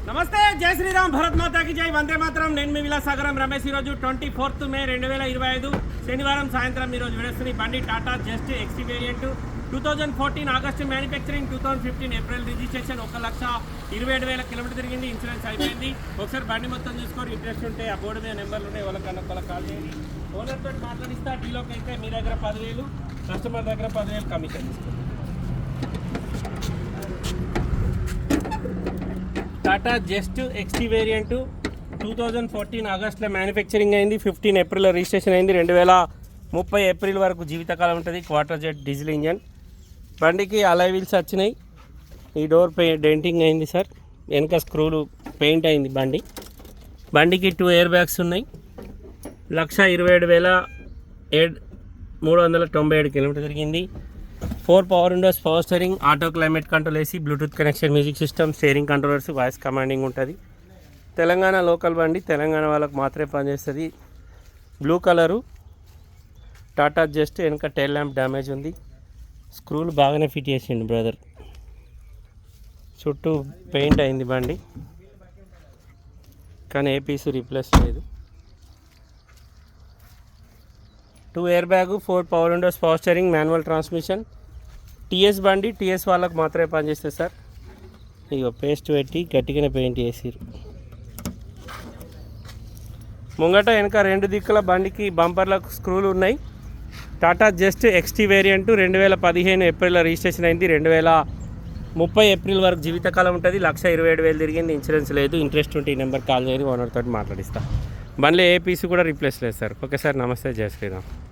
నమస్తే, జై శ్రీరామ్, భరత్ మాతాకి జై, వందే మాత్రం. నేను మీ విలాసాగరం రమేష్. ఈరోజు 24 మే 2025 శనివారం సాయంత్రం ఈరోజు విడుస్తుంది బండి Tata just XT variant 2014 August manufacturing, 2015 April registration. 1,27,000 kilometre తిరిగింది. ఇన్సూరెన్స్ అయిపోయింది. ఒకసారి బండి మొత్తం చూసుకొని ఇంట్రెస్ట్ ఉంటే ఆ బోర్డు మీద నెంబర్లు ఉన్నాయి, వాళ్ళకన్నా కాల్ చేయండి. ఓనర్తో మాట్లాడిస్తా. డీలోకి అయితే మీ దగ్గర 10,000, కస్టమర్ దగ్గర 10,000 కమిషన్ ఇస్తుంది. టాటా జస్ట్ ఎక్స్టీ వేరియంట్ 2014 ఆగస్టులో మ్యానుఫ్యాక్చరింగ్ అయింది. 15 ఏప్రిల్లో రిజిస్ట్రేషన్ అయింది. 2030 ఏప్రిల్ వరకు జీవితకాలం ఉంటుంది. Quarter jet diesel engine. బండికి అలాయ్ వీల్స్ వచ్చినాయి. ఈ డోర్ డెంటింగ్ అయింది సార్. వెనక స్క్రూలు పెయింట్ అయింది. బండికి 2 ఎయిర్ బ్యాగ్స్ ఉన్నాయి. 1,27,397 కిలోమీటర్ తిరిగింది. 4 power Windows, power steering, auto climate control, AC, Bluetooth connection, music system, steering controllers, voice commanding ఉంటుంది. తెలంగాణ లోకల్ బండి, తెలంగాణ వాళ్ళకు మాత్రమే పనిచేస్తుంది. Blue colour Tata just. వెనక టైల్ ల్యాంప్ డ్యామేజ్ ఉంది. స్క్రూలు బాగానే ఫిట్ చేసిండు బ్రదర్. చుట్టూ పెయింట్ అయింది బండి, కానీ ఏ పీసు రీప్లేస్ లేదు. 2 air bag, 4 power Windows, power steering, manual transmission. TS బండి, టీఎస్ వాళ్ళకు మాత్రమే పనిచేస్తుంది సార్. ఇక పేస్ట్ పెట్టి గట్టిగానే పెయింట్ చేసిరు. ముంగట వెనక 2 దిక్కుల బండికి బంపర్లకు స్క్రూలు ఉన్నాయి. టాటా జస్ట్ ఎక్స్టీ వేరియంట్ 2015 ఏప్రిల్లో రిజిస్ట్రేషన్ అయింది. 2030 ఏప్రిల్ వరకు జీవితకాలం ఉంటుంది. 1,27,000 తిరిగింది. ఇన్సూరెన్స్ లేదు. ఇంట్రెస్ట్ ఉంటే ఈ నెంబర్ కాల్ చేయండి, ఓనర్ తోటి మాట్లాడిస్తా. బండిలో ఏ పీసు కూడా రీప్లేస్ లేదు సార్. ఓకే సార్, నమస్తే, జై శ్రీరామ్.